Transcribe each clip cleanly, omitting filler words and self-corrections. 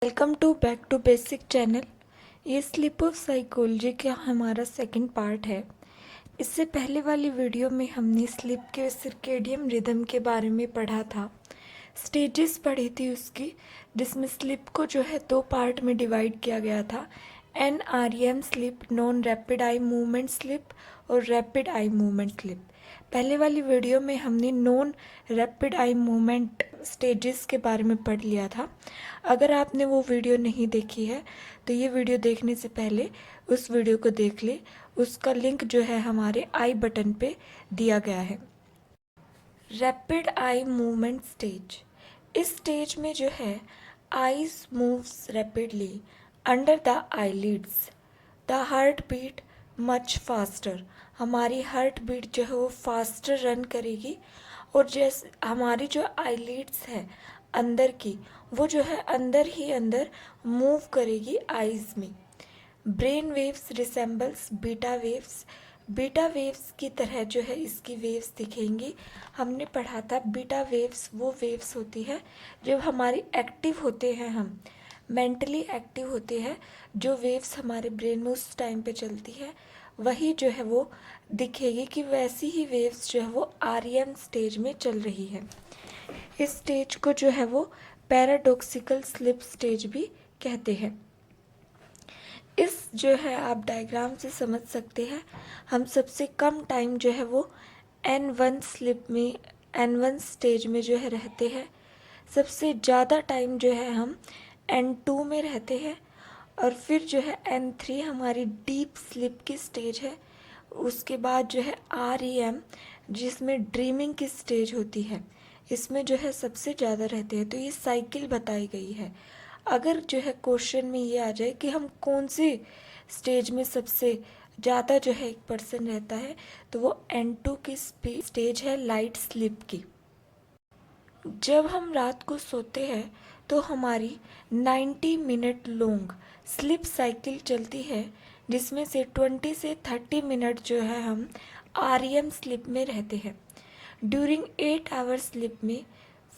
Welcome to back to basic channel. ये sleep of psychology का हमारा सेकंड पार्ट है। इससे पहले वाली वीडियो में हमने स्लीप के सर्केडियन रिदम के बारे में पढ़ा था, स्टेजेस पढ़ी थी उसकी, जिसमें स्लीप को जो है दो पार्ट में डिवाइड किया गया था। NREM sleep, non rapid eye movement sleep, और रैपिड आई मूवमेंट स्लीप। पहले वाली वीडियो में हमने non rapid eye movement stages के बारे में पढ़ लिया था। अगर आपने वो वीडियो नहीं देखी है तो ये वीडियो देखने से पहले उस वीडियो को देख ले। उसका लिंक जो है हमारे आई बटन पे दिया गया है। रैपिड आई मूवमेंट स्टेज, इस स्टेज में जो है eyes moves rapidly under the eyelids, the heart beat much faster. हमारी हार्ट बीट जो है वो फास्टर रन करेगी, और जैसे हमारी जो आईलिड्स है अंदर की, वो जो है अंदर ही अंदर मूव करेगी आईज में। Brain waves resembles beta waves, beta waves की तरह जो है इसकी वेव्स दिखेंगी। हमने पढ़ा था बीटा वेव्स वो वेव्स होती है जब हमारी एक्टिव होते हैं, हम मेंटली एक्टिव होते हैं, जो वेव्स हमारे ब्रेन में उस टाइम पे चलती है वही जो है वो दिखेगी कि वैसी ही वेव्स जो है वो REM स्टेज में चल रही है। इस स्टेज को जो है वो पैराडॉक्सिकल स्लीप स्टेज भी कहते हैं। इस जो है आप डायग्राम से समझ सकते हैं, हम सबसे कम टाइम जो है वो N1 स्लीप में, N1 स्टेज में जो है रहते हैं। सबसे ज़्यादा टाइम जो है हम N2 में रहते हैं, और फिर जो है N3 हमारी डीप स्लीप की स्टेज है। उसके बाद जो है REM, जिसमें ड्रीमिंग की स्टेज होती है, इसमें जो है सबसे ज़्यादा रहते हैं। तो ये साइकिल बताई गई है। अगर जो है क्वेश्चन में ये आ जाए कि हम कौन से स्टेज में सबसे ज़्यादा जो है एक पर्सन रहता है, तो वो N2 की स्टेज है, लाइट स्लीप की। जब हम रात को सोते हैं तो हमारी 90 मिनट लॉन्ग स्लीप साइकिल चलती है, जिसमें से 20 से 30 मिनट जो है हम REM स्लीप में रहते हैं। ड्यूरिंग 8 आवर स्लीप में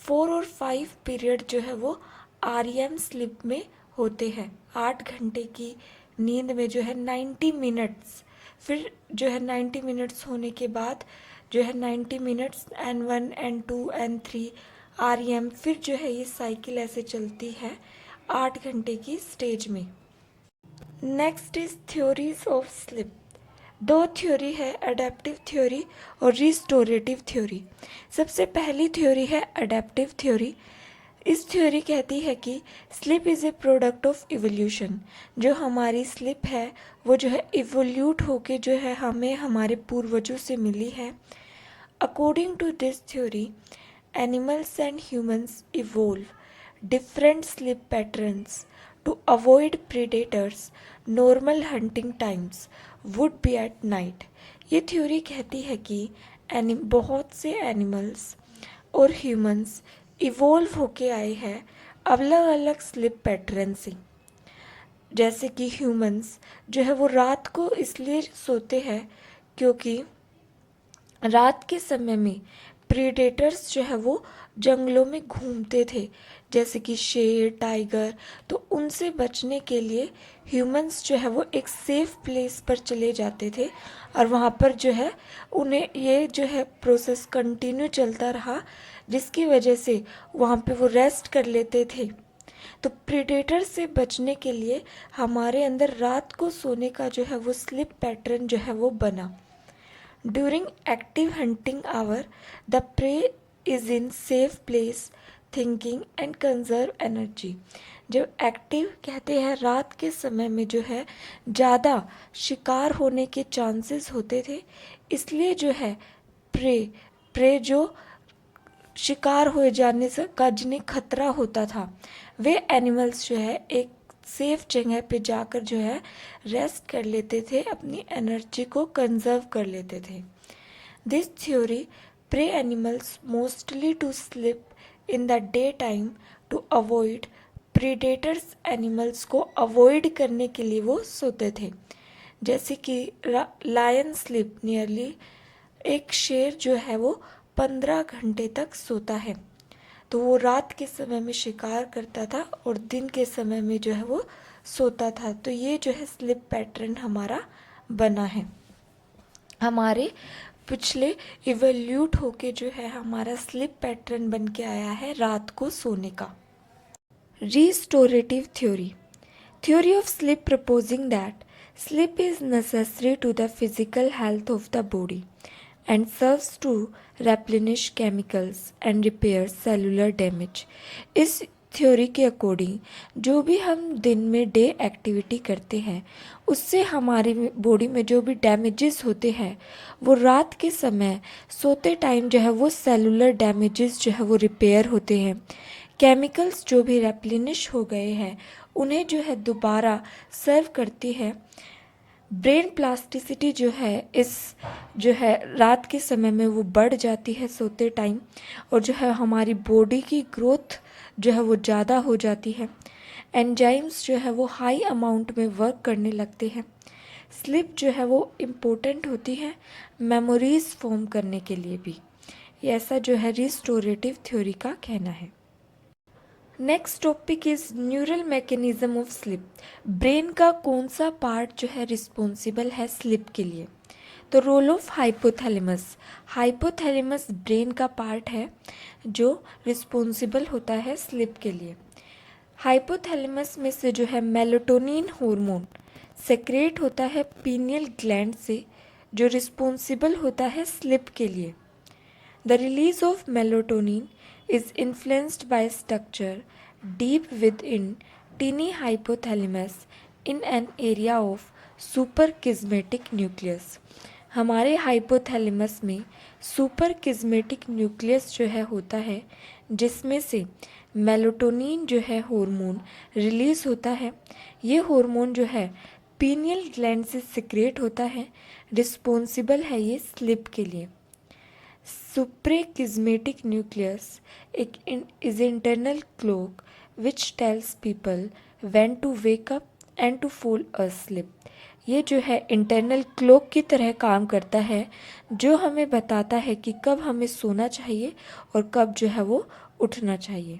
4 और 5 पीरियड जो है वो REM स्लीप में होते हैं। 8 घंटे की नींद में जो है 90 मिनट्स, फिर जो है 90 मिनट्स होने के बाद जो है 90 minutes N1 N2 N3 REM, फिर जो है ये साइकिल ऐसे चलती है 8 घंटे की स्टेज में। Next is theories of sleep. दो थ्योरी है, अडेप्टिव थ्योरी और रिस्टोरेटिव थ्योरी। सबसे पहली थ्योरी है अडेप्टिव थ्योरी। इस थ्योरी कहती है कि sleep is a product of evolution. जो हमारी स्लीप है वो जो है इवोल्यूट होके जो है हमें हमारे पूर्वजों से मिली है। According to this theory, animals and humans evolve different sleep patterns to avoid predators. Normal hunting times would be at night. ये थ्योरी कहती है कि बहुत से एनिमल्स और ह्यूमंस इवोल्व होके आए हैं अलग अलग स्लीप पैटर्न से। जैसे कि ह्यूमंस जो है वो रात को इसलिए सोते हैं क्योंकि रात के समय में प्रीडेटर्स जो है वो जंगलों में घूमते थे, जैसे कि शेर, टाइगर। तो उनसे बचने के लिए ह्यूमंस जो है वो एक सेफ प्लेस पर चले जाते थे, और वहाँ पर जो है उन्हें ये जो है प्रोसेस कंटिन्यू चलता रहा, जिसकी वजह से वहाँ पे वो रेस्ट कर लेते थे। तो प्रीडेटर से बचने के लिए हमारे अंदर रात को सोने का जो है वो स्लीप पैटर्न जो है वो बना। During active hunting hour, the prey is in safe place, thinking and conserve energy. जब एक्टिव कहते हैं रात के समय में जो है ज़्यादा शिकार होने के चांसेस होते थे, इसलिए जो है प्रे जो शिकार हो जाने से का जिन्हें खतरा होता था, वे एनिमल्स जो है एक सेफ जगह पे जाकर जो है रेस्ट कर लेते थे, अपनी एनर्जी को कंजर्व कर लेते थे। This theory prey animals mostly to sleep in the day time to avoid predators. Animals को अवॉइड करने के लिए वो सोते थे, जैसे कि लायन स्लीप नियरली, एक शेर जो है वो 15 घंटे तक सोता है। तो वो रात के समय में शिकार करता था और दिन के समय में जो है वो सोता था। तो ये जो है स्लिप पैटर्न हमारा बना है। हमारे पिछले इवोल्यूट होके जो है हमारा स्लिप पैटर्न बन के आया है रात को सोने का। Restorative theory. Theory of sleep proposing that sleep is necessary to the physical health of the body and serves to replenish chemicals and repair cellular damage. इस थ्योरी के अकॉर्डिंग जो भी हम दिन में डे एक्टिविटी करते हैं उससे हमारी बॉडी में जो भी डैमेजेस होते हैं वो रात के समय सोते टाइम जो है वो सेलुलर डैमेजेस जो है वो रिपेयर होते हैं। केमिकल्स जो भी रेप्लिनिश हो गए हैं उन्हें जो है दोबारा सर्व करती है। ब्रेन प्लास्टिसिटी जो है इस जो है रात के समय में वो बढ़ जाती है सोते टाइम, और जो है हमारी बॉडी की ग्रोथ जो है वो ज़्यादा हो जाती है। एंजाइम्स जो है वो हाई अमाउंट में वर्क करने लगते हैं। स्लीप जो है वो इम्पोर्टेंट होती है मेमोरीज फॉर्म करने के लिए भी। ऐसा जो है रिस्टोरेटिव थ्योरी का कहना है। Next topic is neural mechanism of sleep. Brain का कौन सा पार्ट जो है रिस्पॉन्सिबल है स्लीप के लिए? तो role of hypothalamus. Hypothalamus brain का पार्ट है जो रिस्पॉन्सिबल होता है स्लीप के लिए। हाइपोथैलेमस में से जो है मेलाटोनिन हार्मोन सेक्रेट होता है पीनियल ग्लैंड से, जो रिस्पॉन्सिबल होता है स्लीप के लिए। The release of melatonin is influenced by structure deep within tiny hypothalamus in an area of suprachiasmatic nucleus। हमारे हाइपोथैलेमस में सुपरकिस्मेटिक न्यूक्लियस जो है होता है जिसमें से मेलाटोनिन जो है हार्मोन रिलीज होता है। ये हार्मोन जो है पीनियल ग्लैंड से सिक्रेट होता है, रिस्पॉन्सिबल है ये स्लीप के लिए। Suprachiasmatic nucleus is internal clock which tells people when to wake up and to fall asleep। ये जो है इंटरनल क्लॉक की तरह काम करता है जो हमें बताता है कि कब हमें सोना चाहिए और कब जो है वो उठना चाहिए।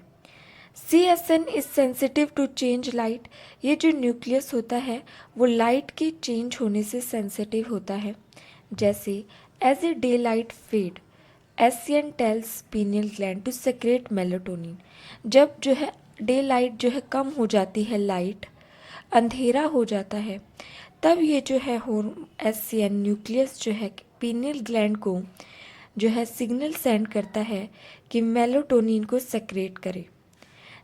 CSN is sensitive to change light. ये जो न्यूक्लियस होता है वो लाइट के चेंज होने से सेंसिटिव होता है। जैसे as a day light fade SCN tells pineal gland to secrete melatonin. जब जो है डे लाइट जो है कम हो जाती है, लाइट अंधेरा हो जाता है, तब ये जो है SCN न्यूक्लियस जो है पीनियल ग्लैंड को जो है सिग्नल सेंड करता है कि मेलाटोनिन को सेक्रेट करे।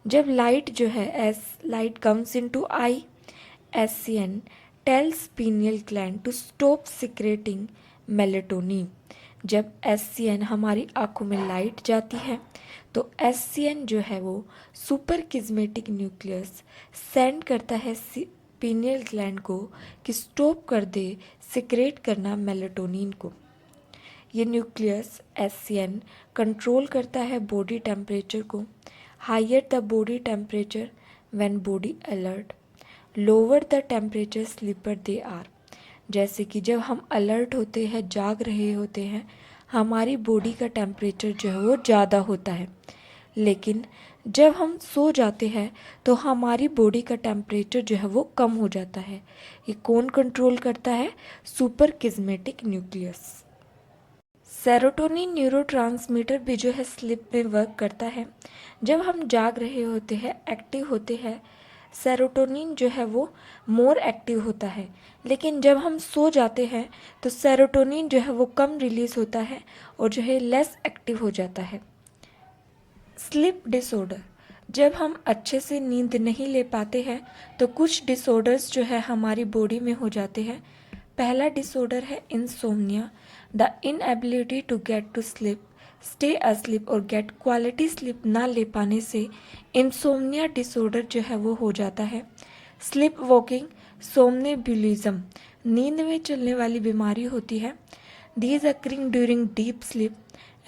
जब लाइट जो है as light comes into eye, SCN tells pineal gland to stop secreting melatonin. जब SCN हमारी आँखों में लाइट जाती है तो SCN जो है वो सुपरकिस्मेटिक न्यूक्लियस सेंड करता है पीनियल ग्लैंड को कि स्टॉप कर दे सिक्रेट करना मेलाटोनिन को। ये न्यूक्लियस SCN कंट्रोल करता है बॉडी टेम्परेचर को। Higher the body temperature when body alert, lower the temperature sleeper they are. जैसे कि जब हम अलर्ट होते हैं, जाग रहे होते हैं, हमारी बॉडी का टेम्परेचर जो है वो ज़्यादा होता है, लेकिन जब हम सो जाते हैं तो हमारी बॉडी का टेम्परेचर जो है वो कम हो जाता है। ये कौन कंट्रोल करता है? सुपरकिस्मेटिक न्यूक्लियस। सेरोटोनिन न्यूरोट्रांसमीटर भी जो है स्लीप में वर्क करता है। जब हम जाग रहे होते हैं, एक्टिव होते हैं, सेरोटोनिन जो है वो मोर एक्टिव होता है, लेकिन जब हम सो जाते हैं तो सेरोटोनिन जो है वो कम रिलीज होता है और जो है लेस एक्टिव हो जाता है। Sleep disorder. जब हम अच्छे से नींद नहीं ले पाते हैं तो कुछ डिसऑर्डर्स जो है हमारी बॉडी में हो जाते हैं। पहला डिसऑर्डर है insomnia, the inability to get to sleep, stay asleep और गेट क्वालिटी स्लीप ना ले पाने से इंसोम्निया डिसऑर्डर जो है वो हो जाता है। स्लीप वॉकिंग, सोमनेब्युलिज्म नींद में चलने वाली बीमारी होती है। These occurring during deep sleep,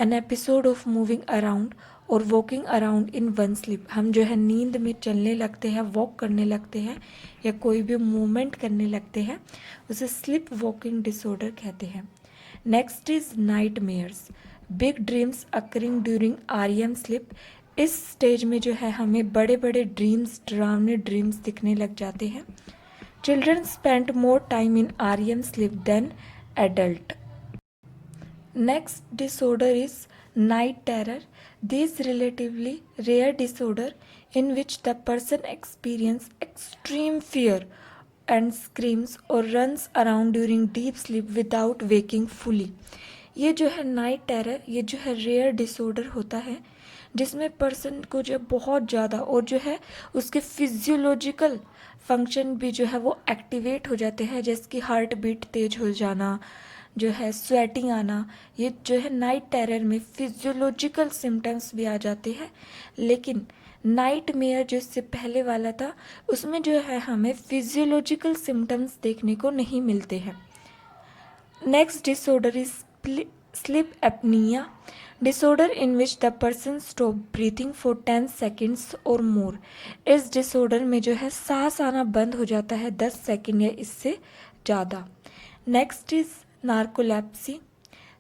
an episode of moving around और walking around in one sleep. हम जो है नींद में चलने लगते हैं, वॉक करने लगते हैं या कोई भी मूवमेंट करने लगते हैं, उसे स्लीप वॉकिंग डिसऑर्डर कहते हैं। Next is nightmares, big dreams occurring during REM sleep. इस स्टेज में जो है हमें बड़े बड़े ड्रीम्स, डरावने ड्रीम्स दिखने लग जाते हैं। Children spend more time in REM sleep than adult. Next disorder is night terror. This relatively rare disorder in which the person experiences extreme fear and screams or runs around during deep sleep without waking fully. ये जो है night terror, ये जो है rare disorder होता है जिसमें person को जो बहुत ज़्यादा और जो है उसके फिजियोलॉजिकल फंक्शन भी जो है वो एक्टिवेट हो जाते हैं, जैसे कि हार्ट बीट तेज हो जाना, जो है स्वेटिंग आना। ये जो है नाइट टेरर में फिजियोलॉजिकल सिम्टम्स भी आ जाते हैं। लेकिन नाइट मेयर जो इससे पहले वाला था उसमें जो है हमें फिजियोलॉजिकल सिम्टम्स देखने को नहीं मिलते हैं। Next disorder is sleep apnoea, disorder in which the person stop breathing for 10 seconds और मोर। इस डिसऑर्डर में जो है सांस आना बंद हो जाता है 10 सेकेंड या इससे ज़्यादा। Next is narcolepsy,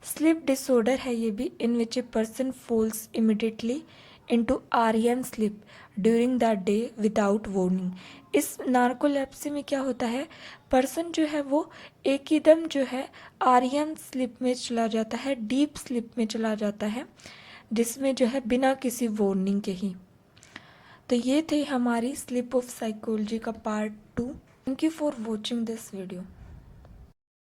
sleep disorder है ये भी, in which a person falls immediately into REM sleep during the day without warning. इस नार्कोलेप्सी में क्या होता है, पर्सन जो है वो एक ही दम जो है REM स्लीप में चला जाता है, डीप स्लीप में चला जाता है, जिसमें जो है बिना किसी वार्निंग के ही। तो ये थे हमारी स्लीप ऑफ साइकोलॉजी का part 2। Thank you for watching this video.